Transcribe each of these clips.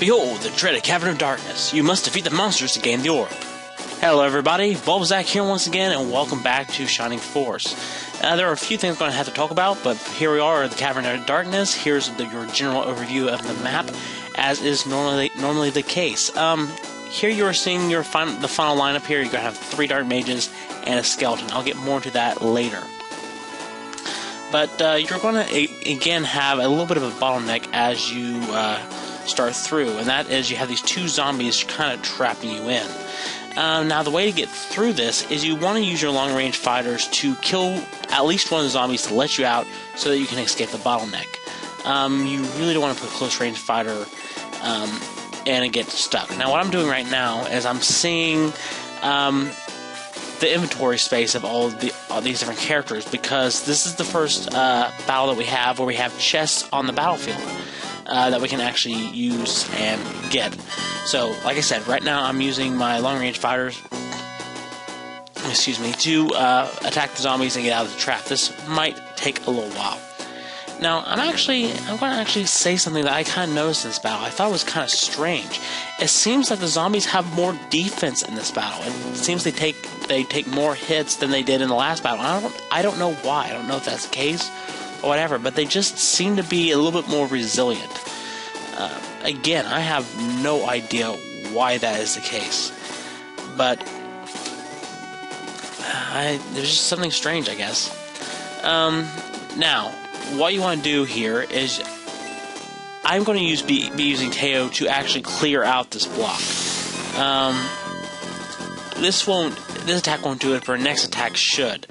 Behold, the dreaded Cavern of Darkness. You must defeat the monsters to gain the orb. Hello everybody, Bulbzak here once again, and welcome back to Shining Force. There are a few things I'm going to have to talk about, but here we are at the Cavern of Darkness. Here's your general overview of the map, as is normally the case. Here you are seeing the final lineup here. You're going to have 3 Dark Mages and a Skeleton. I'll get more into that later. But you're going to, again, have a little bit of a bottleneck as you start through, and that is you have these 2 zombies kind of trapping you in. Now, the way to get through this is you want to use your long-range fighters to kill at least one of the zombies to let you out so that you can escape the bottleneck. You really don't want to put a close-range fighter and get stuck. Now, what I'm doing right now is I'm seeing the inventory space of all these different characters, because this is the first battle that we have where we have chests on the battlefield that we can actually use and get. So, like I said, right now I'm using my long-range fighters, to attack the zombies and get out of the trap. This might take a little while. Now, I'm going to actually say something that I kind of noticed in this battle. I thought it was kind of strange. It seems like the zombies have more defense in this battle. It seems they take more hits than they did in the last battle. I don't know why. I don't know if that's the case or whatever, but they just seem to be a little bit more resilient. Again, I have no idea why that is the case, but there's just something strange, I guess. Now, what you want to do here is I'm going to be using Teo to actually clear out this block. This attack won't do it, but our next attack should.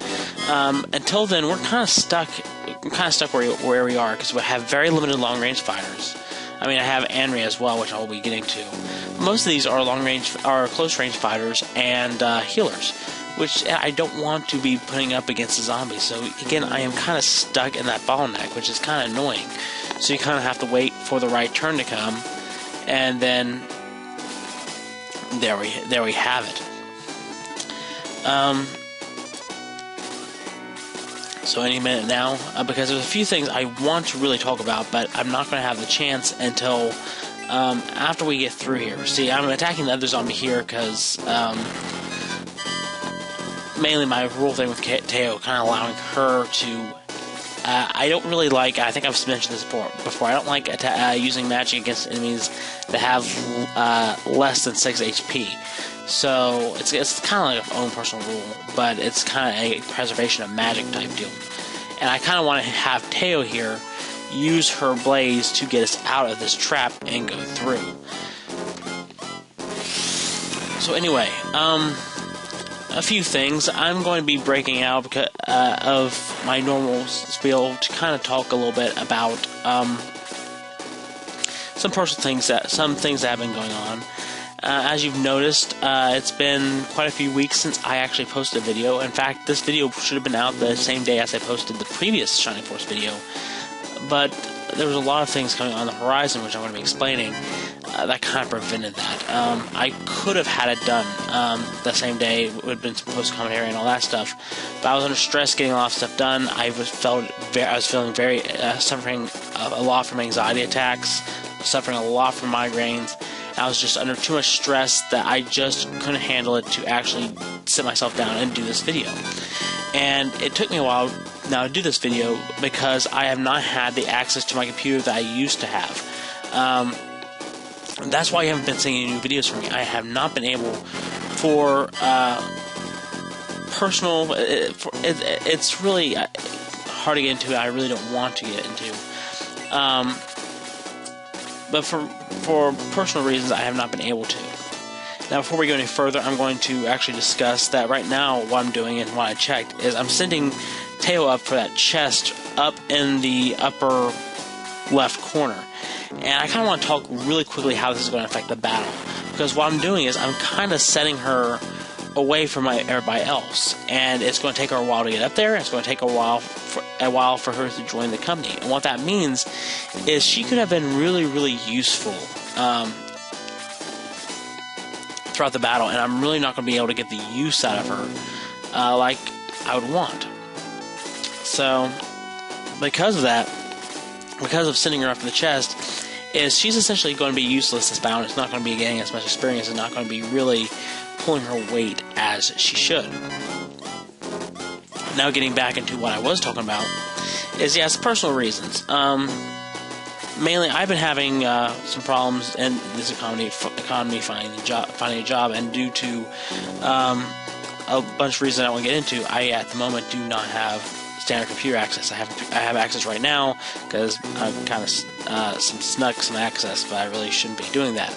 Until then, we're kind of stuck. We're kind of stuck where we are, because we have very limited long-range fighters. I mean, I have Anri as well, which I'll be getting to. Most of these are close-range fighters and healers, which I don't want to be putting up against the zombies. So again, I am kind of stuck in that bottleneck, which is kind of annoying. So you kind of have to wait for the right turn to come, and then there we have it. So any minute now, because there's a few things I want to really talk about, but I'm not going to have the chance until after we get through here. See, I'm attacking the other zombie here because mainly my rule thing with Teo, kind of allowing her to... I don't really like... I think I've mentioned this before. I don't like using magic against enemies that have less than 6 HP. So it's kind of like my own personal rule, but it's kind of a preservation of magic type deal. And I kind of want to have Teo here use her blaze to get us out of this trap and go through. So anyway, a few things. I'm going to be breaking out of my normal spiel to kind of talk a little bit about some personal things that have been going on. As you've noticed, it's been quite a few weeks since I actually posted a video. In fact, this video should have been out the same day as I posted the previous Shining Force video. But there was a lot of things coming on the horizon, which I'm going to be explaining, that kind of prevented that. I could have had it done the same day. It would have been some post-commentary and all that stuff. But I was under stress getting a lot of stuff done. I was feeling very suffering a lot from anxiety attacks, suffering a lot from migraines. I was just under too much stress that I just couldn't handle it to actually sit myself down and do this video. And it took me a while now to do this video because I have not had the access to my computer that I used to have. That's why you haven't been seeing any new videos from me. I have not been able for personal... it's really hard to get into. I really don't want to get into. But for personal reasons, I have not been able to. Now, before we go any further, I'm going to actually discuss that right now what I'm doing and what I checked is I'm sending Teo up for that chest up in the upper left corner. And I kind of want to talk really quickly how this is going to affect the battle. Because what I'm doing is I'm kind of setting her away from everybody else. And it's going to take her a while to get up there. It's going to take a while for her to join the company. And what that means is she could have been really, really useful throughout the battle, and I'm really not going to be able to get the use out of her like I would want. So, because of that, because of sending her up to the chest, is she's essentially going to be useless as bound. It's not going to be getting as much experience. It's not going to be really pulling her weight as she should. Now getting back into what I was talking about is, yes, personal reasons. Mainly, I've been having some problems in this economy finding a job, and due to a bunch of reasons I won't get into, I at the moment do not have standard computer access. I have access right now because I've kind of snuck some access, but I really shouldn't be doing that.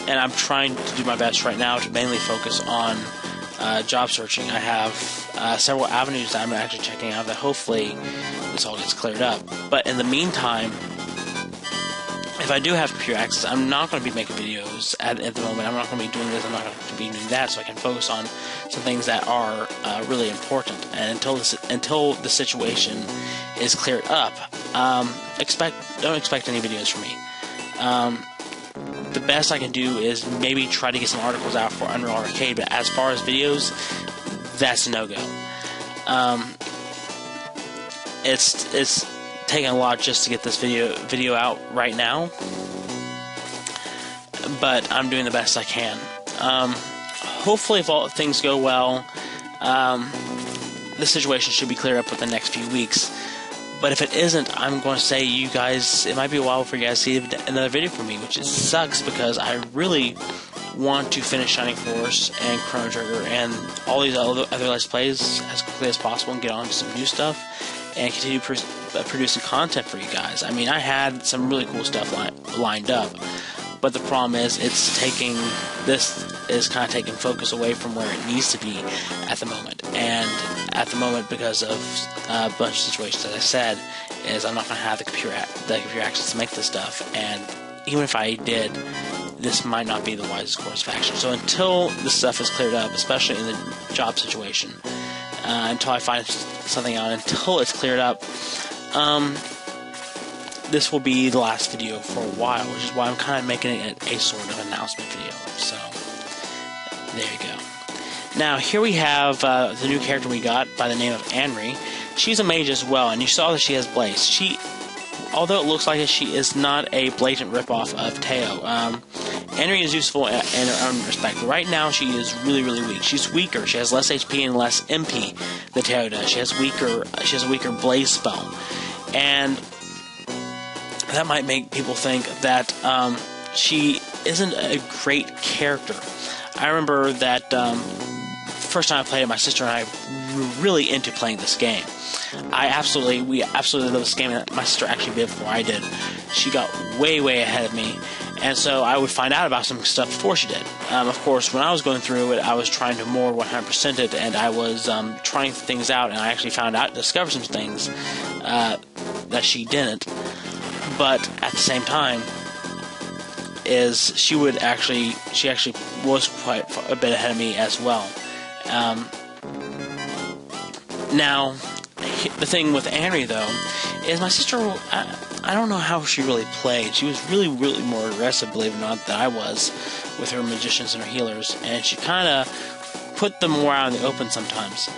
And I'm trying to do my best right now to mainly focus on job searching. I have several avenues that I'm actually checking out that hopefully this all gets cleared up. But in the meantime, if I do have computer access, I'm not going to be making videos at the moment. I'm not going to be doing this. I'm not going to be doing that, so I can focus on some things that are really important. And until the situation is cleared up, don't expect any videos from me. The best I can do is maybe try to get some articles out for Unreal Arcade, but as far as videos, that's a no-go. It's taking a lot just to get this video out right now, but I'm doing the best I can. Hopefully, if all things go well, the situation should be cleared up within the next few weeks. But if it isn't, I'm going to say, you guys, it might be a while before you guys see another video from me, which sucks because I really want to finish Shining Force and Chrono Trigger and all these other Let's Plays as quickly as possible and get on to some new stuff and continue producing content for you guys. I mean, I had some really cool stuff lined up, but the problem is this is kind of taking focus away from where it needs to be at the moment. And at the moment, because of a bunch of situations, as I said, is I'm not going to have the computer access to make this stuff, and even if I did, this might not be the wisest course of action. So until this stuff is cleared up, especially in the job situation, until I find something out, until it's cleared up, this will be the last video for a while, which is why I'm kind of making it a sort of announcement video. So there you go. Now, here we have the new character we got by the name of Anri. She's a mage as well, and you saw that she has Blaze. Although it looks like it, she is not a blatant ripoff of Teo. Anri is useful in her own respect. Right now, she is really, really weak. She's weaker. She has less HP and less MP than Teo does. She has a weaker Blaze spell, and that might make people think that she isn't a great character. I remember that first time I played it, my sister and I were really into playing this game. We absolutely love this game, and my sister actually did before I did. She got way, way ahead of me, and so I would find out about some stuff before she did. Of course, when I was going through it, I was trying to more 100% it, and I was trying things out, and I actually discovered some things that she didn't. But at the same time, she actually was quite a bit ahead of me as well. Now, the thing with Anri, though, is my sister, I don't know how she really played. She was really, really more aggressive, believe it or not, than I was with her magicians and her healers, and she kind of put them more out in the open sometimes.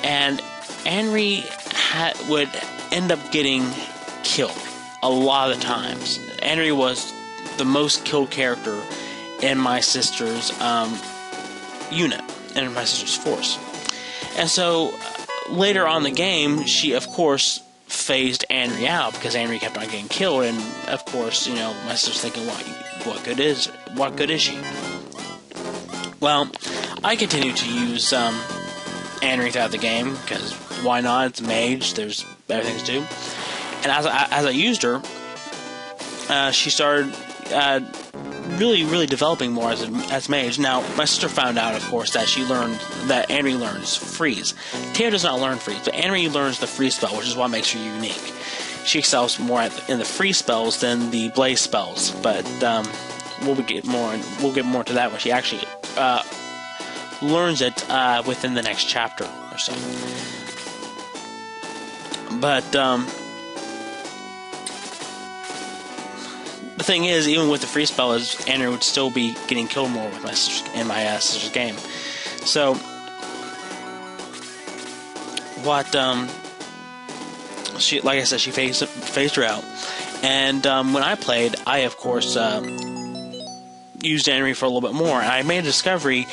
And Anri would end up getting killed a lot of the times. Anri was the most killed character in my sister's unit, in my sister's force. And so later on in the game, she of course phased Anri out because Anri kept on getting killed, and of course, my sister's thinking, what good is she? Well, I continue to use Anri throughout the game because why not? It's a mage. There's better things to do. And as I used her, she started really, really developing more as mage. Now, my sister found out, of course, that Anri learns freeze. Teo does not learn freeze, but Anri learns the freeze spell, which is what makes her unique. She excels more in the freeze spells than the blaze spells, but we'll get more to that when she actually learns it within the next chapter or so. But the thing is, even with the free spell, Anri would still be getting killed more with my sister's game. So, like I said, she phased her out. And when I played, I of course used Anri for a little bit more, and I made a discovery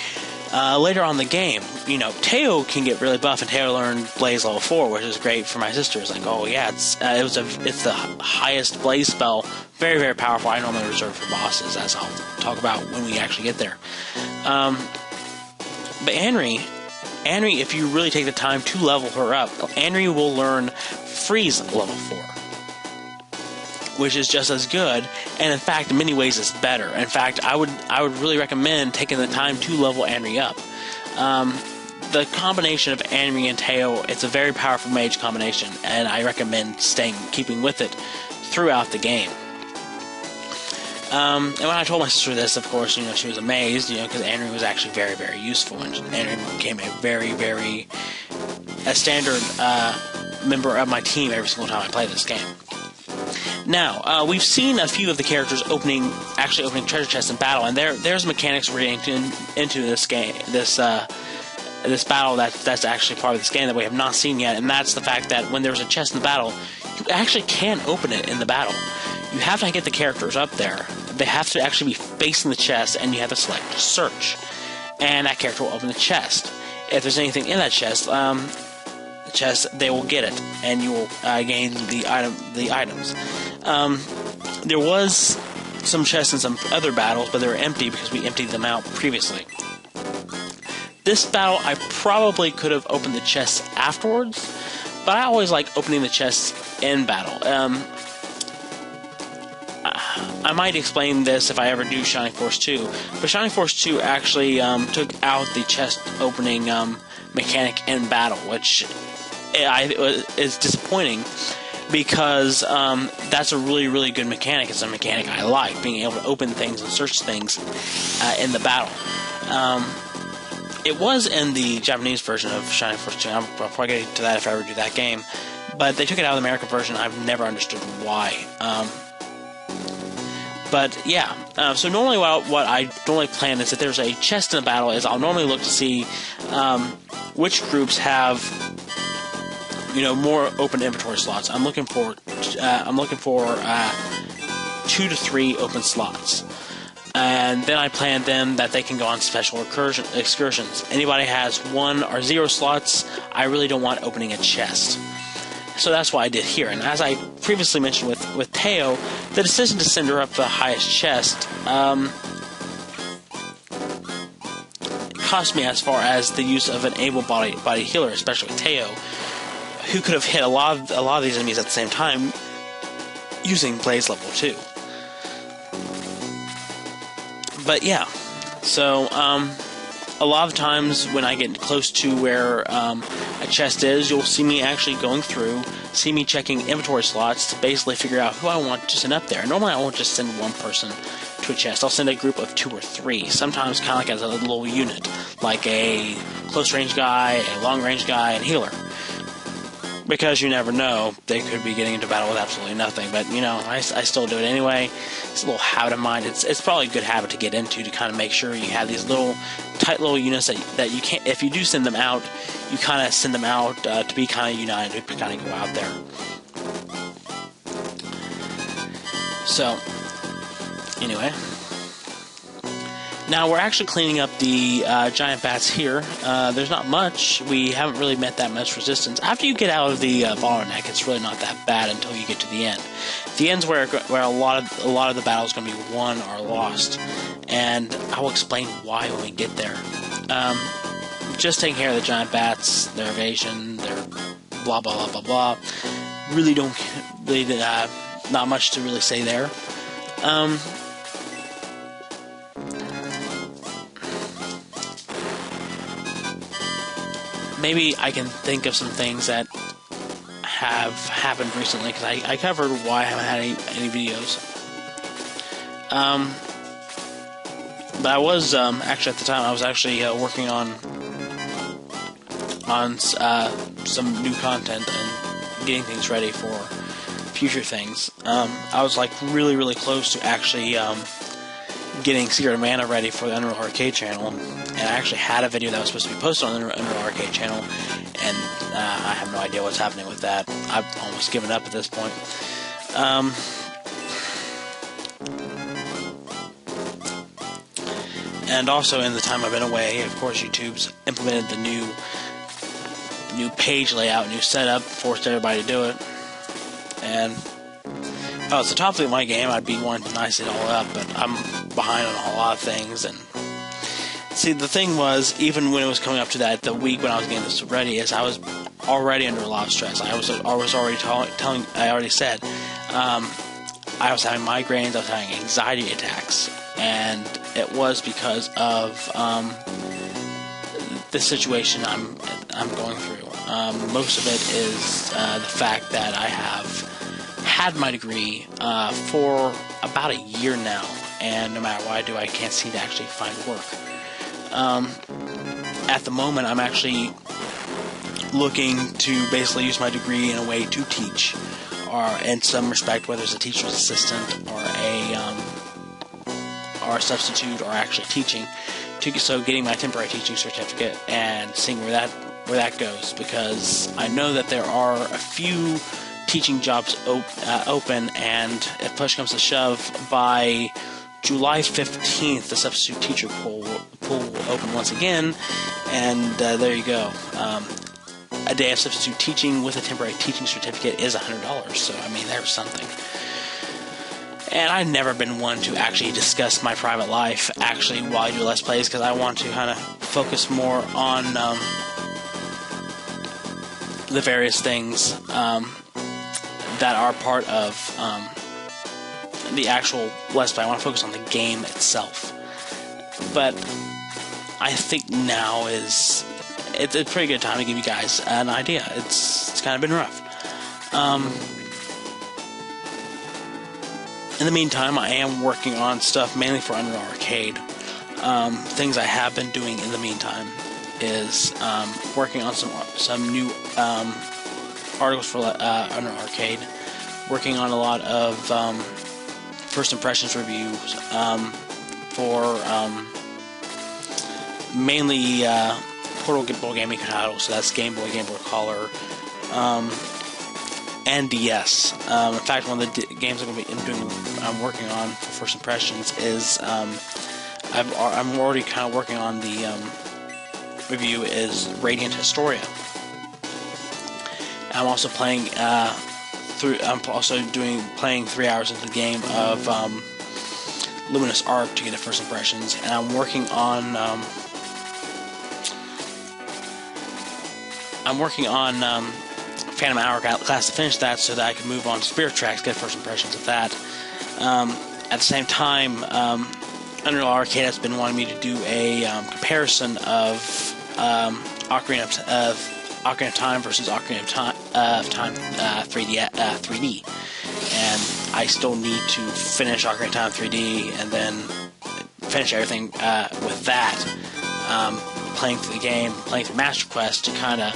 later on in the game. You know, Teo can get really buff, and Teo learned Blaze level 4, which is great for my sister. It's like, oh yeah, it's the highest Blaze spell, very, very powerful. I normally reserve for bosses, as I'll talk about when we actually get there. But Anri, if you really take the time to level her up, Anri will learn Freeze level 4. Which is just as good, and in fact, in many ways, it's better. In fact, I would really recommend taking the time to level Anri up. The combination of Anri and Teo, it's a very powerful mage combination, and I recommend keeping with it throughout the game. And when I told my sister this, of course, you know, she was amazed, you know, because Anri was actually very, very useful, and Anri became a very, very standard member of my team every single time I play this game. Now, we've seen a few of the characters opening treasure chests in battle, and there's mechanics we're getting into this game, this battle that's actually part of this game that we have not seen yet, and that's the fact that when there's a chest in the battle, you actually can open it in the battle. You have to get the characters up there. They have to actually be facing the chest, and you have to select Search, and that character will open the chest. If there's anything in that chest, they will get it, and you will gain the items. There was some chests in some other battles, but they were empty because we emptied them out previously. This battle, I probably could have opened the chests afterwards, but I always like opening the chests in battle. I might explain this if I ever do Shining Force 2, but Shining Force 2 actually took out the chest opening mechanic in battle, which is disappointing, because that's a really, really good mechanic. It's a mechanic I like, being able to open things and search things in the battle. It was in the Japanese version of Shining Force 2. I'll probably get to that if I ever do that game, but they took it out of the American version. I've never understood why. But yeah, so normally what I normally plan is, if there's a chest in a battle, is I'll normally look to see which groups have, you know, more open inventory slots. I'm looking for 2 to 3 open slots, and then I plan them that they can go on special excursions. Anybody has 1 or 0 slots, I really don't want opening a chest. So that's what I did here. And as I previously mentioned with Teo, the decision to send her up the highest chest cost me as far as the use of an able-bodied healer, especially with Teo, who could have hit a lot of these enemies at the same time using Blaze level 2. But yeah, so a lot of times when I get close to where a chest is, you'll see me actually going through, see me checking inventory slots to basically figure out who I want to send up there. Normally I won't just send one person to a chest. I'll send a group of 2 or 3, sometimes kind of like as a little unit, like a close range guy, a long range guy, and healer. Because you never know, they could be getting into battle with absolutely nothing. But, you know, I still do it anyway. It's a little habit of mine. It's probably a good habit to get into, to kind of make sure you have these tight little units that you can't, if you do send them out, you kind of send them out to be kind of united, to kind of go out there. So, anyway. Now, we're actually cleaning up the giant bats here. There's not much. We haven't really met that much resistance. After you get out of the bottleneck, it's really not that bad until you get to the end. The end's where a lot of the battle is going to be won or lost, and I will explain why when we get there. Just taking care of the giant bats, their evasion, their blah blah blah blah blah. Really not much to really say there. Maybe I can think of some things that have happened recently, because I covered why I haven't had any videos. But I was actually, at the time, I was actually working on some new content and getting things ready for future things. I was like really close to actually getting Secret of Mana ready for the Unreal Arcade channel, and I actually had a video that was supposed to be posted on the Unreal Arcade channel, and I have no idea what's happening with that. I've almost given up at this point. And also in the time I've been away, of course, YouTube's implemented the new page layout, new setup, forced everybody to do it. And it's the top thing of my game. I'd be wanting to nice it all up, but I'm behind on a whole lot of things. And see, the thing was, even when it was coming up to that, the week when I was getting this ready, is I was already under a lot of stress. I was already I already said, I was having migraines, I was having anxiety attacks, and it was because of the situation I'm going through. Most of it is the fact that I have had my degree for about a year now, and no matter what I do, I can't seem to actually find work. At the moment, I'm actually looking to basically use my degree in a way to teach, or in some respect, whether it's a teacher's assistant or a substitute, or actually teaching. So getting my temporary teaching certificate and seeing where that goes, because I know that there are a few teaching jobs open, and if push comes to shove, by July 15th, the substitute teacher pool will open once again, and there you go. A day of substitute teaching with a temporary teaching certificate is $100, so I mean, there's something. And I've never been one to actually discuss my private life actually while I do Let's Plays, because I want to kind of focus more on the various things that are part of the actual Let's Play. I want to focus on the game itself. But I think now it's a pretty good time to give you guys an idea. It's kind of been rough. In the meantime, I am working on stuff mainly for Anri Arcade. Things I have been doing in the meantime is working on some new articles for Anri Arcade. Working on a lot of first impressions reviews for mainly portable gaming titles. So that's Game Boy, Game Boy Color, and DS. In fact, one of the games I'm working on for first impressions is I'm already kind of working on the review is Radiant Historia. I'm also playing playing 3 hours into the game of Luminous Arc to get the first impressions, and I'm working on Phantom Hourglass to finish that, so that I can move on to Spirit Tracks, get first impressions of that. At the same time, Unreal Arcade has been wanting me to do a comparison of Ocarina of Time versus Ocarina of Time 3D, and I still need to finish Ocarina of Time 3D and then finish everything with that. Playing through the game, playing through Master Quest to kind of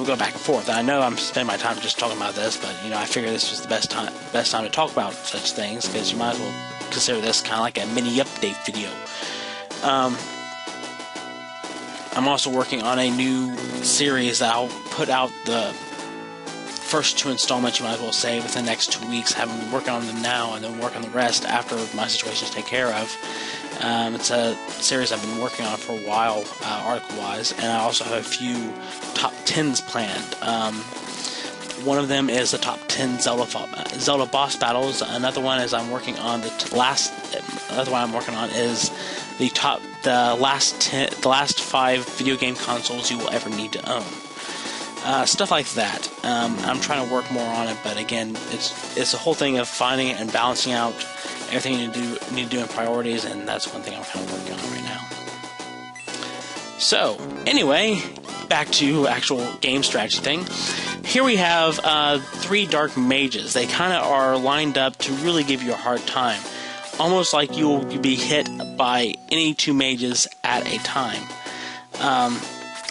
go back and forth. And I know I'm spending my time just talking about this, but I figure this was the best time to talk about such things, because you might as well consider this kind of like a mini update video. I'm also working on a new series that I'll put out the first 2 installments, you might as well say, within the next 2 weeks. Having been working on them now, and then work on the rest after my situation is taken care of. It's a series I've been working on for a while, article-wise, and I also have a few top 10s planned. One of them is the top 10 Zelda boss battles. Another one is I'm working on Another one I'm working on is the last 5 video game consoles you will ever need to own. Stuff like that. I'm trying to work more on it, but again, it's a whole thing of finding it and balancing out everything you need to do in priorities, and that's one thing I'm kind of working on right now. So, anyway, back to actual game strategy thing. Here we have 3 dark mages. They kind of are lined up to really give you a hard time. Almost like you'll be hit by any 2 mages at a time.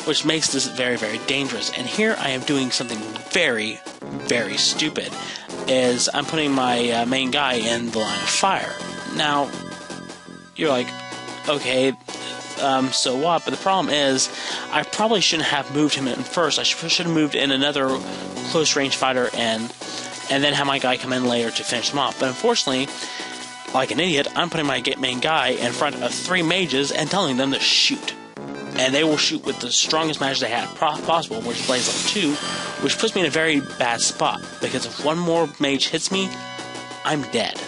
Which makes this very, very dangerous. And here I am doing something very, very stupid. Is I'm putting my main guy in the line of fire. Now, you're like, okay, so what? But the problem is, I probably shouldn't have moved him in first. I should have moved in another close range fighter and then have my guy come in later to finish him off. But unfortunately, like an idiot, I'm putting my main guy in front of 3 mages and telling them to shoot. And they will shoot with the strongest mage they have possible, which is Blaze level 2, which puts me in a very bad spot, because if one more mage hits me, I'm dead.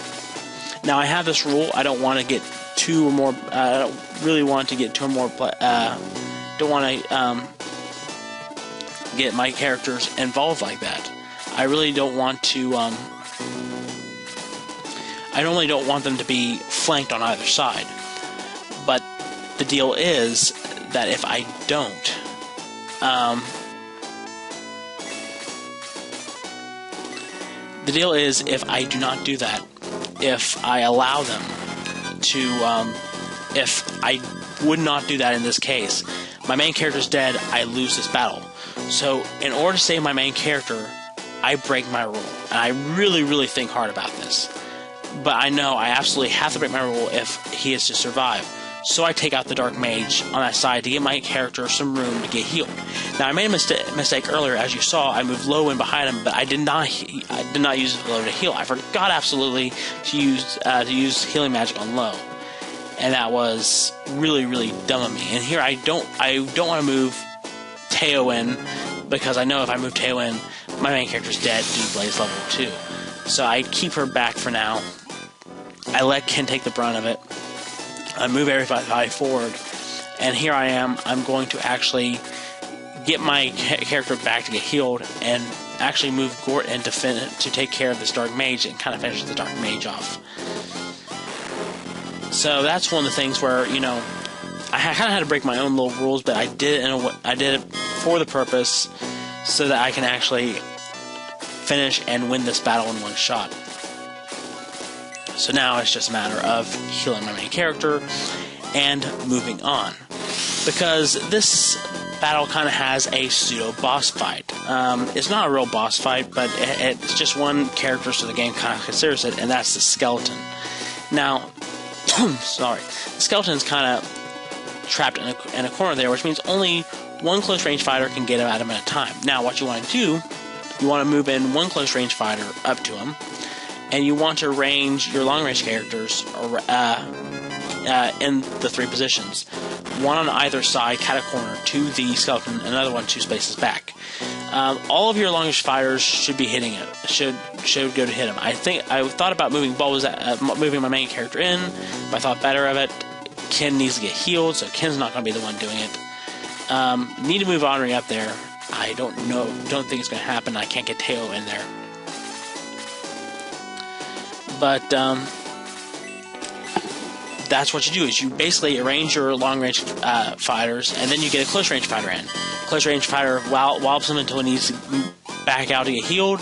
Now, I have this rule, I don't want to get 2 or more, I don't really want to get 2 or more, don't want to get my characters involved like that. I really don't want to, I normally don't want them to be flanked on either side. But the deal is that if I don't, the deal is if I do not do that, if I allow them to, if I would not do that in this case, my main character's dead, I lose this battle. So in order to save my main character, I break my rule. And I really, really think hard about this. But I know I absolutely have to break my rule if he is to survive. So I take out the Dark Mage on that side to give my character some room to get healed. Now, I made a mistake earlier. As you saw, I moved Lowe in behind him, but I did not use Lowe to heal. I forgot absolutely to use healing magic on Lowe. And that was really, really dumb of me. And here I don't want to move Teo in, because I know if I move Teo in, my main character's dead due to Blaze level 2. So I keep her back for now. I let Ken take the brunt of it. I move everybody forward, and here I am. I'm going to actually get my character back to get healed, and actually move Gort in to take care of this Dark Mage and kind of finish the Dark Mage off. So that's one of the things where, you know, I kind of had to break my own little rules, but I did it I did it for the purpose so that I can actually finish and win this battle in one shot. So now it's just a matter of healing my main character and moving on. Because this battle kind of has a pseudo-boss fight. It's not a real boss fight, but it's just one character, so the game kind of considers it, and that's the skeleton. Now, sorry, the skeleton's kind of trapped in a corner there, which means only one close-range fighter can get him at him at a time. Now, what you want to do, you want to move in one close-range fighter up to him, and you want to arrange your long-range characters in the 3 positions. One on either side, cat-a-corner, to the skeleton, and another one 2 spaces back. All of your long-range fighters should be hitting it. Should go to hit him. I thought about moving moving my main character in, but I thought better of it. Ken needs to get healed, so Ken's not going to be the one doing it. Need to move Anri up there. I don't think it's going to happen. I can't get Teo in there. But that's what you do, is you basically arrange your long-range fighters, and then you get a close-range fighter in. Close-range fighter wobbles him until he needs to back out to get healed.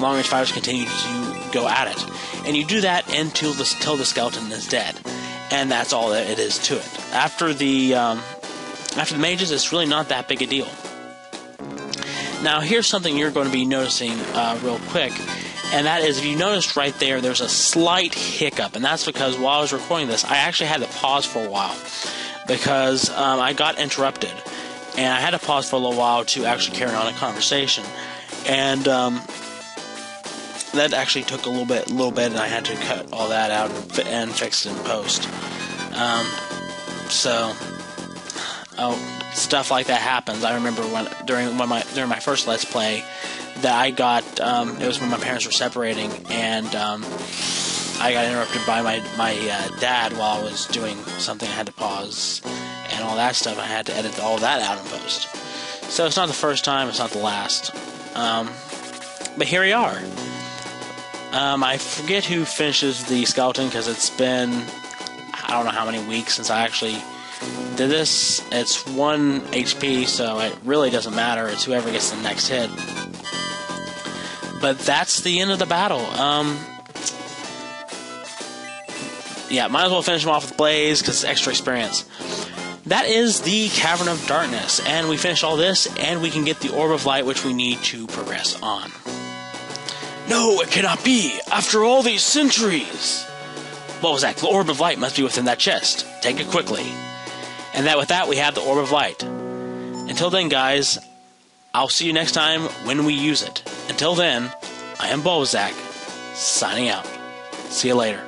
Long-range fighters continue to go at it. And you do that until the skeleton is dead. And that's all that it is to it. After the mages, it's really not that big a deal. Now, here's something you're going to be noticing real quick. And that is, if you noticed right there, there's a slight hiccup. And that's because while I was recording this, I actually had to pause for a while. Because I got interrupted. And I had to pause for a little while to actually carry on a conversation. And that actually took a little bit, and I had to cut all that out and fix it in post. Stuff like that happens. I remember during my first Let's Play, that I got, it was when my parents were separating, and I got interrupted by my dad while I was doing something. I had to pause and all that stuff. I had to edit all that out in post. So it's not the first time, it's not the last. But here we are. I forget who finishes the skeleton, because it's been, I don't know how many weeks since I actually did this. It's 1 HP, so it really doesn't matter. It's whoever gets the next hit. But that's the end of the battle. Yeah, might as well finish him off with Blaze, because it's extra experience. That is the Cavern of Darkness, and we finish all this, and we can get the Orb of Light, which we need to progress on. No, it cannot be! After all these centuries! What was that? The Orb of Light must be within that chest. Take it quickly. And with that, we have the Orb of Light. Until then, guys, I'll see you next time when we use it. Until then, I am Bulbazak, signing out. See you later.